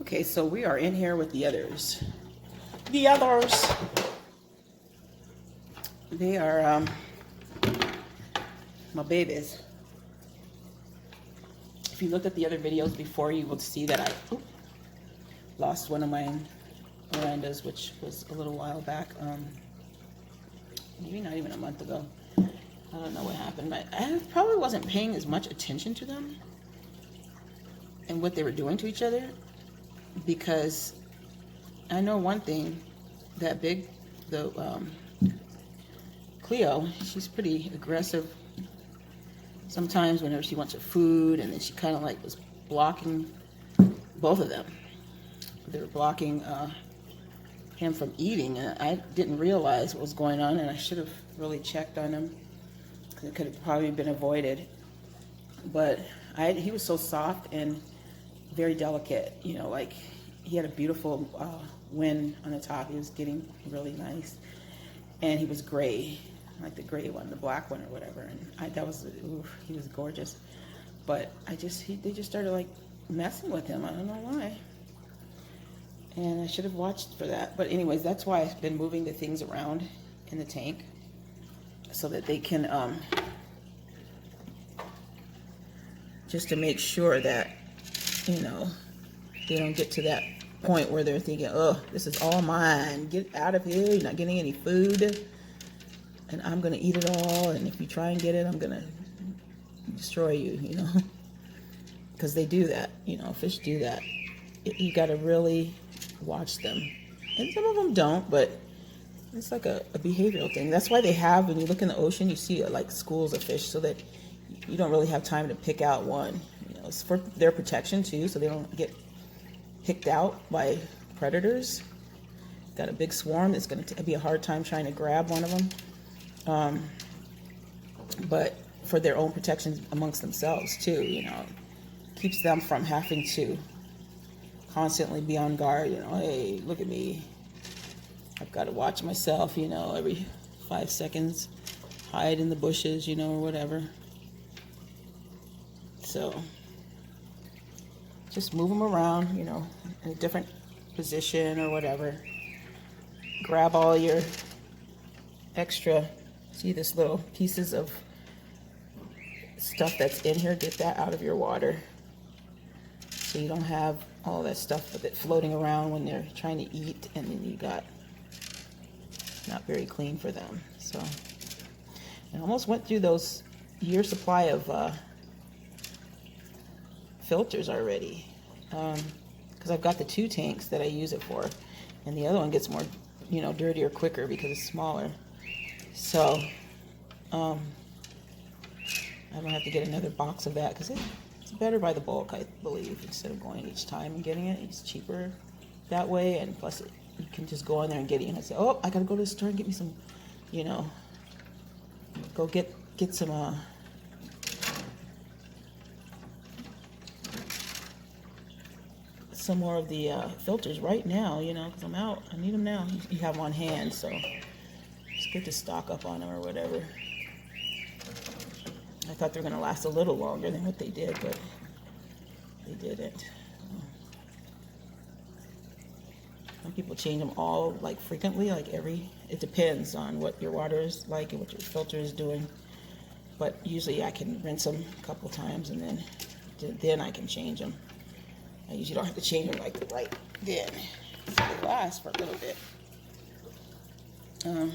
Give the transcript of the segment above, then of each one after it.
Okay, so we are in here with the others. The others. They are my babies. If you looked at the other videos before, you will see that I lost one of my Orandas, which was a little while back. Maybe not even a month ago. I don't know what happened, but I probably wasn't paying as much attention to them and what they were doing to each other, because I know one thing, that Cleo, she's pretty aggressive sometimes whenever she wants her food, and then she kind of like was blocking both of them. They were blocking him from eating, and I didn't realize what was going on, and I should have really checked on him. It could have probably been avoided, but he was so soft and very delicate, you know, like he had a beautiful wing on the top. He was getting really nice, and he was gray, like the gray one, the black one or whatever, and he was gorgeous. But they just started like messing with him. I don't know why, and I should have watched for that. But anyways, that's why I've been moving the things around in the tank, so that they can, just to make sure that, you know, they don't get to that point where they're thinking, oh, this is all mine. Get out of here. You're not getting any food, and I'm going to eat it all. And if you try and get it, I'm going to destroy you, you know, because they do that. You know, fish do that. You got to really watch them. And some of them don't, but it's like a behavioral thing. That's why they have, when you look in the ocean, you see like schools of fish, so that you don't really have time to pick out one. You know, it's for their protection too, so they don't get picked out by predators. Got a big swarm, it's going to be a hard time trying to grab one of them. But for their own protection amongst themselves too, you know, keeps them from having to constantly be on guard. You know, hey, look at me. I've got to watch myself, you know, every 5 seconds, hide in the bushes, you know, or whatever. So just move them around, you know, in a different position or whatever. Grab all your extra, see this little pieces of stuff that's in here, get that out of your water, so you don't have all that stuff with it floating around when they're trying to eat, and then you got not very clean for them. So I almost went through those year supply of filters already, because I've got the 2 tanks that I use it for, and the other one gets more, you know, dirtier quicker because it's smaller. So I don't have to get another box of that, because it's better by the bulk, I believe, instead of going each time and getting it. It's cheaper that way, and plus you can just go in there and get it. And I say, oh, I gotta go to the store and get me some, you know, go get some more of the filters right now, you know, because I'm out. I need them now. You have them on hand, so it's good to stock up on them or whatever. I thought they were going to last a little longer than what they did, but they didn't. Some people change them all like frequently, like it depends on what your water is like and what your filter is doing. But usually I can rinse them a couple times, and then I can change them. I usually don't have to change them like right then. They last for a little bit. I'm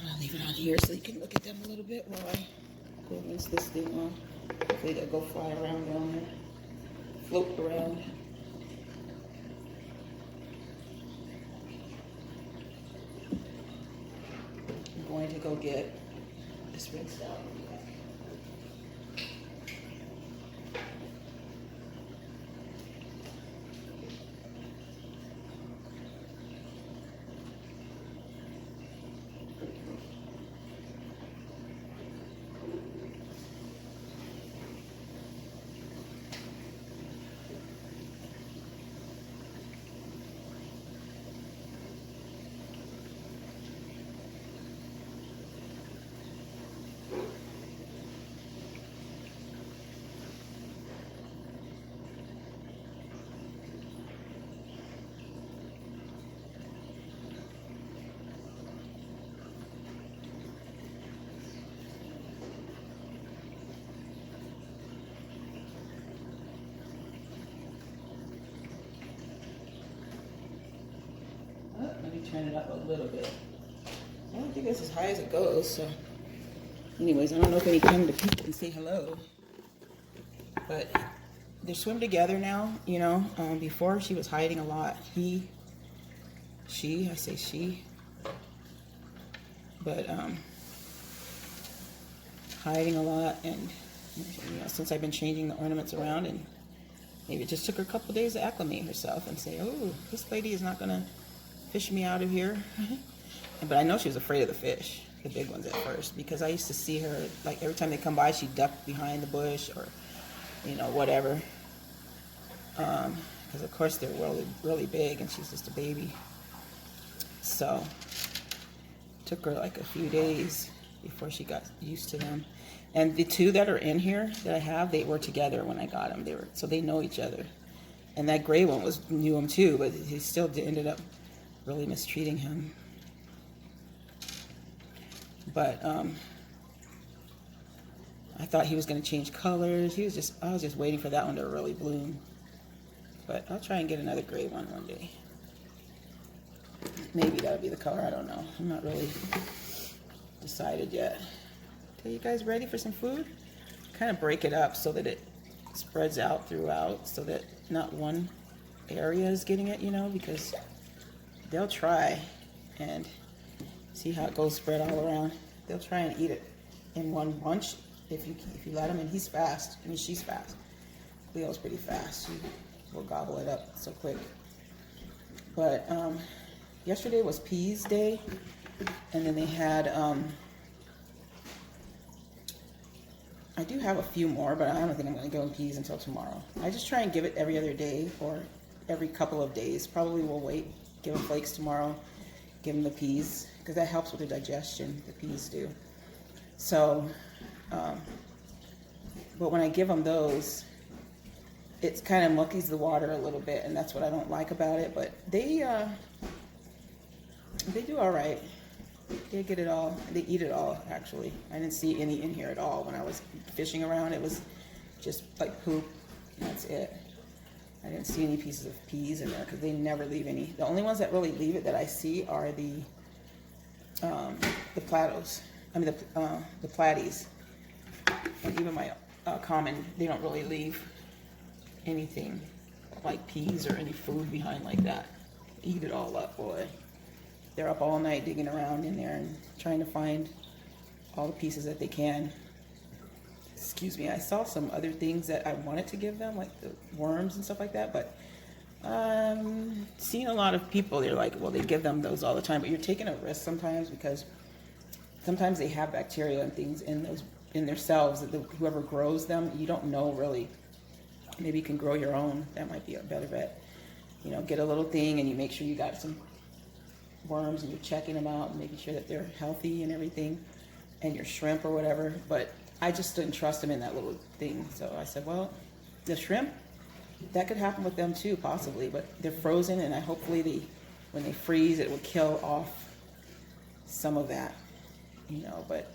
gonna leave it on here so you can look at them a little bit while I go rinse this thing off. Hopefully they'll go fly around down there, float around. I'm going to go get this rinsed out. turn it up a little bit. I don't think that's as high as it goes, so. Anyways, I don't know if any come to peek and say hello. But they swim together now, you know. Before she was hiding a lot. I say she. But hiding a lot, and you know, since I've been changing the ornaments around, and maybe it just took her a couple of days to acclimate herself and say, oh, this lady is not gonna fish me out of here. But I know she was afraid of the fish, the big ones at first, because I used to see her, like every time they come by, she'd duck behind the bush or, you know, whatever. Because of course they're really, really big, and she's just a baby. So took her like a few days before she got used to them. And the two that are in here that I have, they were together when I got them. So they know each other. And that gray one knew him too, but he still ended up really mistreating him. But I thought he was going to change colors. I was just waiting for that one to really bloom. But I'll try and get another gray one day. Maybe that'll be the color. I don't know. I'm not really decided yet. Okay, you guys ready for some food? Kind of break it up so that it spreads out throughout, so that not one area is getting it, you know, because they'll try and see how it goes spread all around. They'll try and eat it in one bunch if you let them, and he's fast. I mean, she's fast. Leo's pretty fast. She will gobble it up so quick. But yesterday was peas day, and then they had I do have a few more, but I don't think I'm going to give them peas until tomorrow. I just try and give it every other day or every couple of days. Probably will wait, give them flakes tomorrow, give them the peas, because that helps with their digestion, the peas do. So, but when I give them those, it kind of muckies the water a little bit, and that's what I don't like about it. But they do all right. They get it all. They eat it all, actually. I didn't see any in here at all when I was fishing around. It was just like poop, and that's it. I didn't see any pieces of peas in there because they never leave any. The only ones that really leave it that I see are the platos. I mean the platies. And even my common, they don't really leave anything like peas or any food behind like that. Eat it all up, boy. They're up all night digging around in there and trying to find all the pieces that they can. Excuse me, I saw some other things that I wanted to give them, like the worms and stuff like that, but seeing a lot of people, they're like, well, they give them those all the time, but you're taking a risk sometimes, because sometimes they have bacteria and things in their cells that whoever grows them, you don't know really. Maybe you can grow your own. That might be a better bet. You know, get a little thing and you make sure you got some worms and you're checking them out and making sure that they're healthy and everything, and your shrimp or whatever. But I just didn't trust them in that little thing. So I said, well, the shrimp, that could happen with them too, possibly, but they're frozen, and hopefully when they freeze, it will kill off some of that, you know. But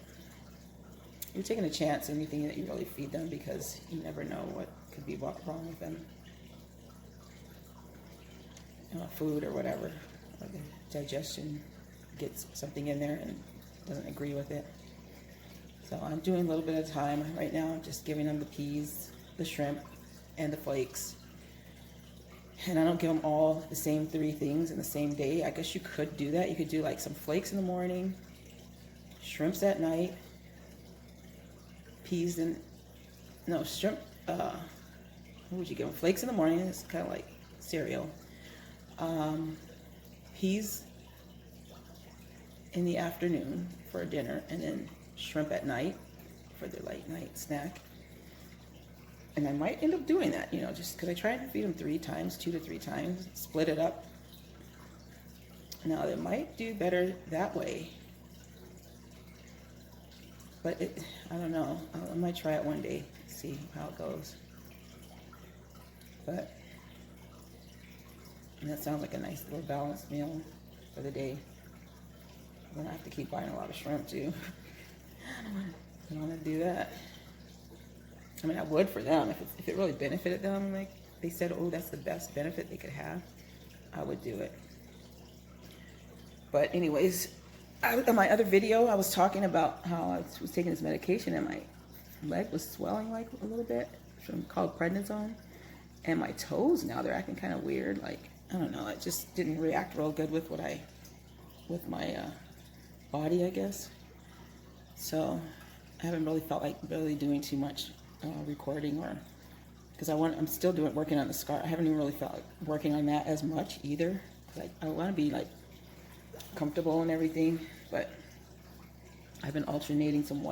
you're taking a chance on anything that you really feed them, because you never know what could be wrong with them. Food or whatever, or the digestion gets something in there and doesn't agree with it. So I'm doing a little bit at a time. Right now I'm just giving them the peas, the shrimp, and the flakes. And I don't give them all the same 3 things in the same day. I guess you could do that. You could do like some flakes in the morning, shrimps at night, peas shrimp, what would you give them? Flakes in the morning, it's kind of like cereal. Peas in the afternoon for dinner, and then shrimp at night for their late night snack. And I might end up doing that, you know, just because I try to feed them 3 times, 2 to 3 times, split it up. Now, they might do better that way, but I don't know. I might try it one day, see how it goes. But that sounds like a nice little balanced meal for the day. I'm gonna have to keep buying a lot of shrimp too. I don't want to do that. I mean, I would for them if it really benefited them. Like they said, oh, that's the best benefit they could have, I would do it. But anyways, in my other video, I was talking about how I was taking this medication and my leg was swelling like a little bit, from called PredniSONE. And my toes now, they're acting kind of weird. Like, I don't know, it just didn't react real good with my body, I guess. So I haven't really felt like really doing too much recording, or because I'm still working on the scar. I haven't even really felt like working on that as much either. Like, I want to be like comfortable and everything, but I've been alternating some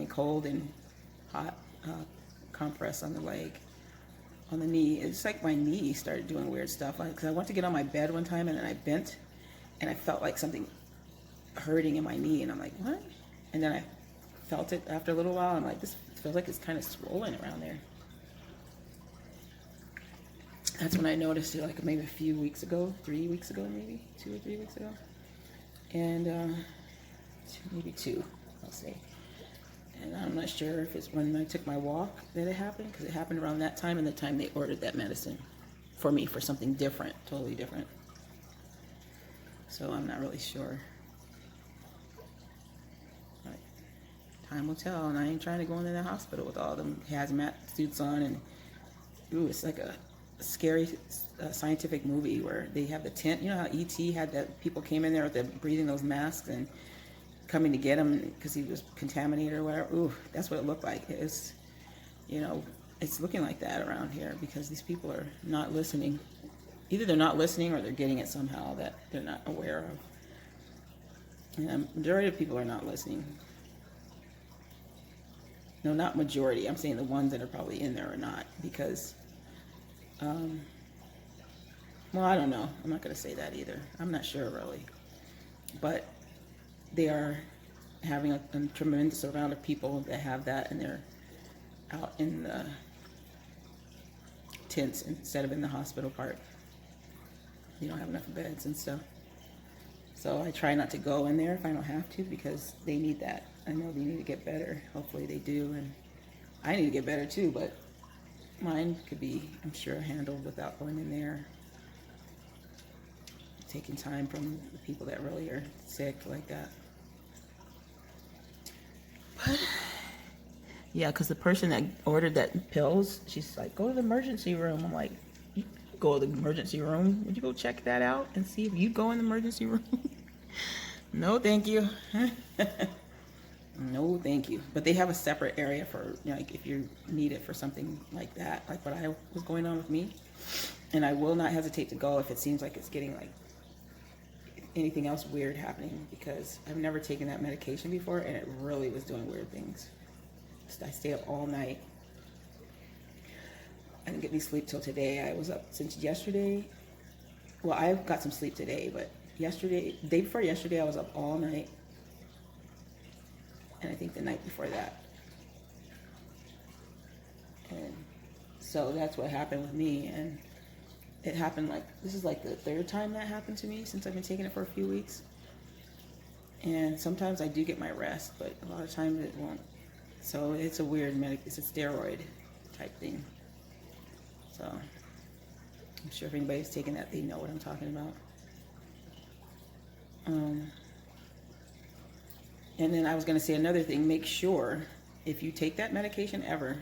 cold and hot compress on the leg, on the knee. It's like my knee started doing weird stuff. Like, cause I went to get on my bed one time and then I bent, and I felt like something hurting in my knee, and I'm like, what? And then I felt it after a little while. I'm like, this feels like it's kind of swollen around there. That's when I noticed it, like maybe a few weeks ago, 3 weeks ago, maybe 2 or 3 weeks ago, and maybe 2, I'll say. And I'm not sure if it's when I took my walk that it happened, because it happened around that time and the time they ordered that medicine for me for something different, totally different. So I'm not really sure. But time will tell, and I ain't trying to go into the hospital with all them hazmat suits on, and ooh, it's like a scary scientific movie where they have the tent. You know how E.T. had that people came in there with breathing those masks and coming to get him because he was contaminated or whatever. Ooh, that's what it looked like. It's, you know, it's looking like that around here because these people are not listening. Either they're not listening or they're getting it somehow that they're not aware of. And the majority of people are not listening. No, not majority. I'm saying the ones that are probably in there are not, because well, I don't know. I'm not going to say that either. I'm not sure really. But they are having a tremendous amount of people that have that, and they're out in the tents instead of in the hospital part. You don't have enough beds and stuff. So I try not to go in there if I don't have to, because they need that. I know they need to get better. Hopefully they do. And I need to get better too, but mine could be, I'm sure, handled without going in there. Taking time from the people that really are sick like that. But yeah, because the person that ordered that pills, she's like, go to the emergency room. I'm like, you go to the emergency room? Would you go check that out and see if you go in the emergency room? No, thank you. No, thank you. But they have a separate area for, you know, like if you need it for something like that, like what I was going on with me. And I will not hesitate to go if it seems like it's getting like anything else weird happening, because I've never taken that medication before and it really was doing weird things. I stay up all night. I didn't get any sleep till today. I was up since yesterday. Well, I got some sleep today, but yesterday, the day before yesterday, I was up all night. And I think the night before that. And so that's what happened with me. And it happened like, this is like the 3rd time that happened to me since I've been taking it for a few weeks. And sometimes I do get my rest, but a lot of times it won't. So it's a weird it's a steroid type thing. So I'm sure if anybody's taking that, they know what I'm talking about. And then I was going to say another thing. Make sure if you take that medication ever,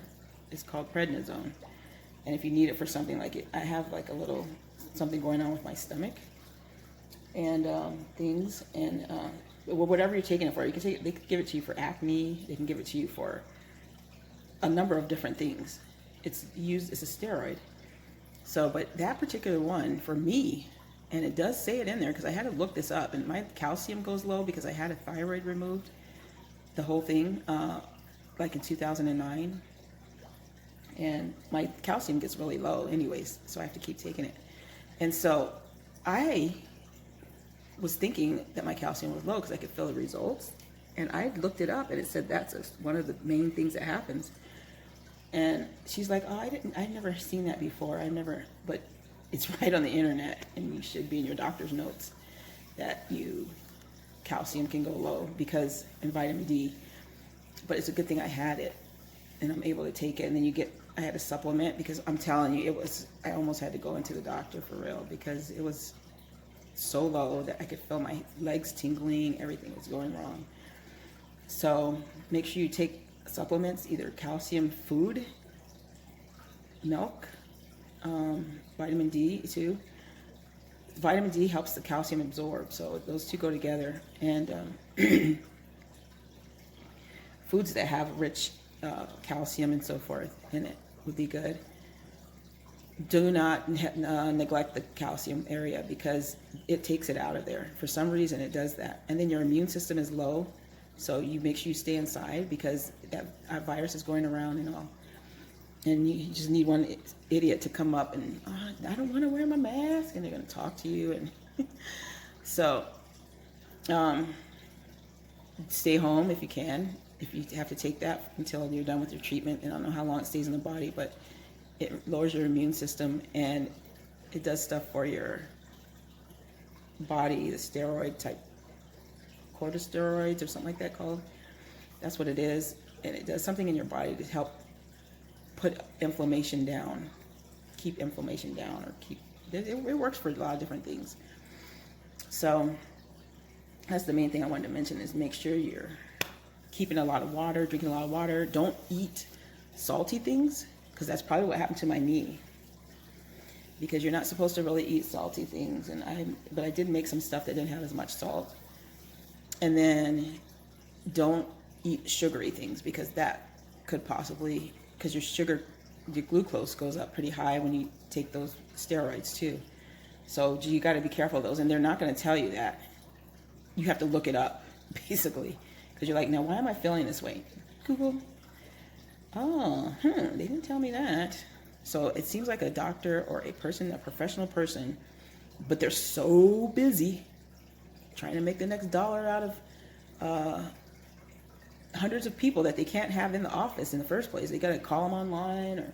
it's called PredniSONE. And if you need it for something like it, I have like a little something going on with my stomach and things. And whatever you're taking it for, you can take it, they can give it to you for acne. They can give it to you for a number of different things. It's a steroid. So, but that particular one for me, and it does say it in there because I had to look this up, and my calcium goes low because I had a thyroid removed, the whole thing, like in 2009. And my calcium gets really low anyways, so I have to keep taking it. And so I was thinking that my calcium was low because I could feel the results. And I looked it up and it said that's one of the main things that happens. And she's like, oh, I've never seen that before. But it's right on the internet, and you should be in your doctor's notes that calcium can go low because in vitamin D. But it's a good thing I had it and I'm able to take it. And then I had a supplement because I'm telling you, I almost had to go into the doctor for real because it was so low that I could feel my legs tingling, everything was going wrong. So make sure you take supplements, either calcium food, milk, vitamin D too. Vitamin D helps the calcium absorb, so those two go together. And foods that have rich calcium and so forth in it would be good. Do not neglect the calcium area, because it takes it out of there. For some reason it does that. And then your immune system is low, so you make sure you stay inside, because that virus is going around and all. And you just need one idiot to come up and, I don't want to wear my mask, and they're going to talk to you. And so stay home if you can, if you have to take that until you're done with your treatment. And I don't know how long it stays in the body, but it lowers your immune system, and it does stuff for your body, the steroid type, corticosteroids or something like that called. That's what it is. And it does something in your body to help put inflammation down, keep inflammation down, or it works for a lot of different things. So that's the main thing I wanted to mention, is make sure you're keeping a lot of water, drinking a lot of water. Don't eat salty things, because that's probably what happened to my knee, because you're not supposed to really eat salty things. But I did make some stuff that didn't have as much salt. And then don't eat sugary things, because that could possibly, because your glucose goes up pretty high when you take those steroids too. So you got to be careful of those, and they're not going to tell you that. You have to look it up, basically, because you're like, now why am I feeling this way? Google. They didn't tell me that. So it seems like a doctor or a professional person, but they're so busy trying to make the next dollar out of hundreds of people that they can't have in the office in the first place. They got to call them online or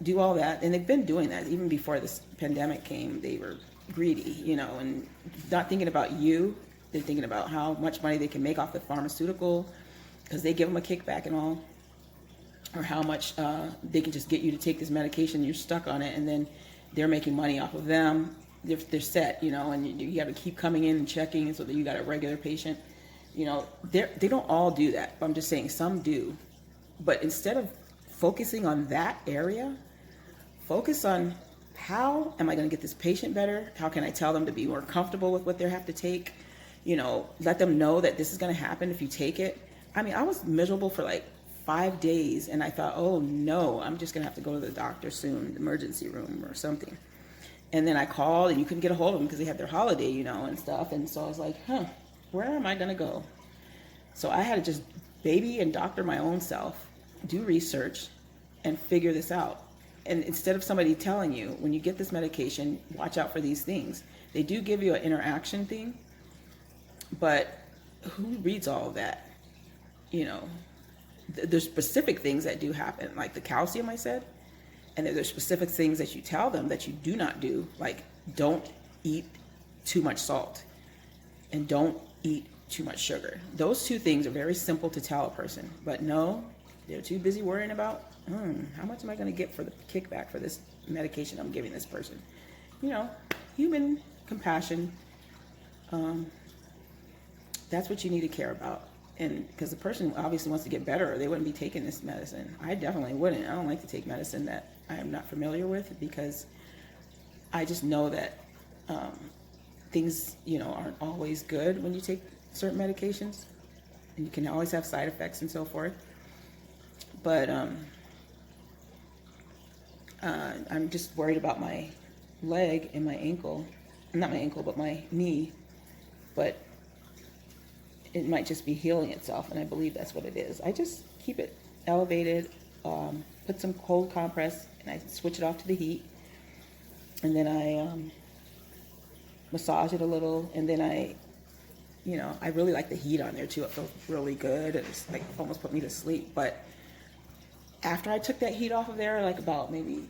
do all that. And they've been doing that even before this pandemic came. They were greedy, and not thinking about you. They're thinking about how much money they can make off the pharmaceutical, because they give them a kickback and all, or how much they can just get you to take this medication. You're stuck on it, and then they're making money off of them. They're set, and you got to keep coming in and checking so that you got a regular patient. They don't all do that. I'm just saying some do. But instead of focusing on that area, focus on, how am I going to get this patient better? How can I tell them to be more comfortable with what they have to take? Let them know that this is going to happen if you take it. I mean, I was miserable for like 5 days, and I thought, oh no, I'm just going to have to go to the doctor soon, the emergency room or something. And then I called, and you couldn't get a hold of them because they had their holiday, and stuff. And so I was like, where am I going to go? So I had to just baby and doctor my own self, do research, and figure this out. And instead of somebody telling you, when you get this medication, watch out for these things. They do give you an interaction thing, but who reads all of that? There's specific things that do happen, like the calcium I said, and there's specific things that you tell them that you do not do, like don't eat too much salt and don't eat too much sugar. Those two things are very simple to tell a person, but no, they're too busy worrying about, how much am I going to get for the kickback for this medication I'm giving this person? Human compassion, that's what you need to care about. And because the person obviously wants to get better, or they wouldn't be taking this medicine. I definitely wouldn't. I don't like to take medicine that I am not familiar with, because I just know that things, aren't always good when you take certain medications, and you can always have side effects and so forth. But I'm just worried about my leg and my ankle. Not my ankle, but my knee. But it might just be healing itself, and I believe that's what it is. I just keep it elevated, put some cold compress, and I switch it off to the heat, and then I massage it a little, and then I really like the heat on there too. It feels really good, and it's like almost put me to sleep. But after I took that heat off of there, like about maybe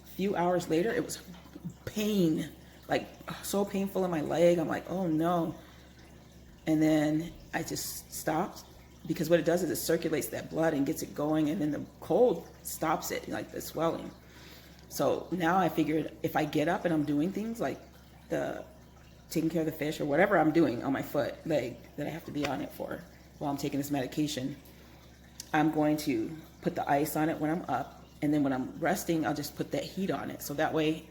a few hours later, it was pain, like so painful in my leg. I'm like, oh no. And then I just stopped, because what it does is it circulates that blood and gets it going, and then the cold stops it, like the swelling. So now I figured if I get up and I'm doing things like the taking care of the fish or whatever I'm doing on my foot, leg, that I have to be on it for while I'm taking this medication, I'm going to put the ice on it when I'm up, and then when I'm resting, I'll just put that heat on it. So that way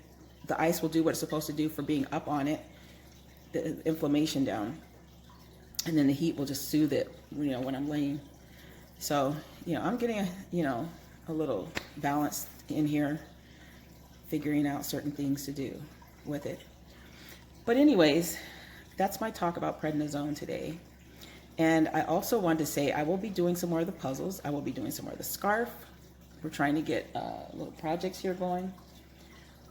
the ice will do what it's supposed to do for being up on it, the inflammation down, and then the heat will just soothe it, you know, when I'm laying. So, you know, I'm getting a little balance in here, figuring out certain things to do with it. But anyways, that's my talk about prednisone today. And I also wanted to say I will be doing some more of the puzzles. I will be doing some more of the scarf. We're trying to get little projects here going.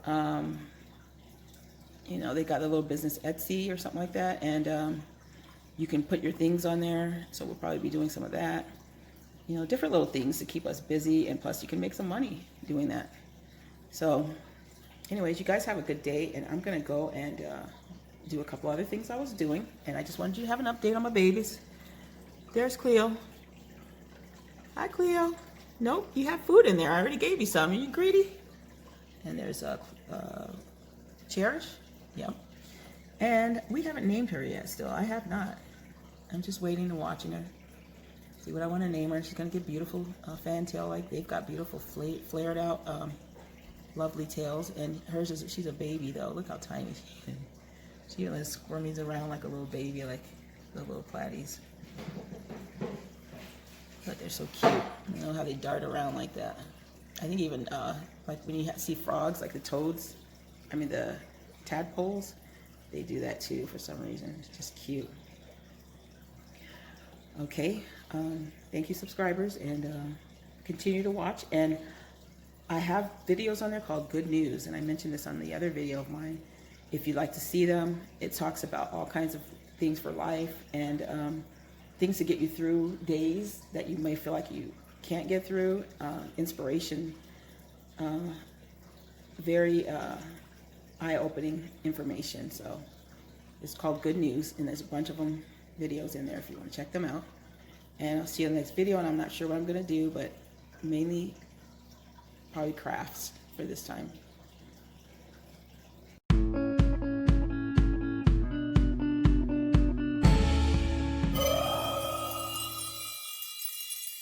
You know, they got a little business Etsy or something like that, and you can put your things on there. So we'll probably be doing some of that. You know, different little things to keep us busy, and plus you can make some money doing that. So anyways, you guys have a good day, and I'm gonna go and do a couple other things I was doing, and I just wanted you to have an update on my babies. There's Cleo. Hi, Cleo. Nope, you have food in there. I already gave you some. Are you greedy? And there's Cherish. Yep. And we haven't named her yet still. I have not. I'm just waiting and watching her. See what I want to name her. She's going to get beautiful fantail. Like they've got beautiful flared out lovely tails. And hers is, she's a baby though. Look how tiny she is. She squirmies around like a little baby, like the little platies. But they're so cute. You know how they dart around like that. I think even like when you see frogs, like the toads, I mean the tadpoles, they do that too for some reason. It's just cute. Okay, thank you subscribers, and continue to watch. And I have videos on there called Good News, and I mentioned this on the other video of mine. If you'd like to see them, it talks about all kinds of things for life, and things to get you through days that you may feel like you can't get through, inspiration, very eye-opening information. So it's called Good News, and there's a bunch of them videos in there if you want to check them out. And I'll see you in the next video, and I'm not sure what I'm going to do, but mainly probably crafts for this time.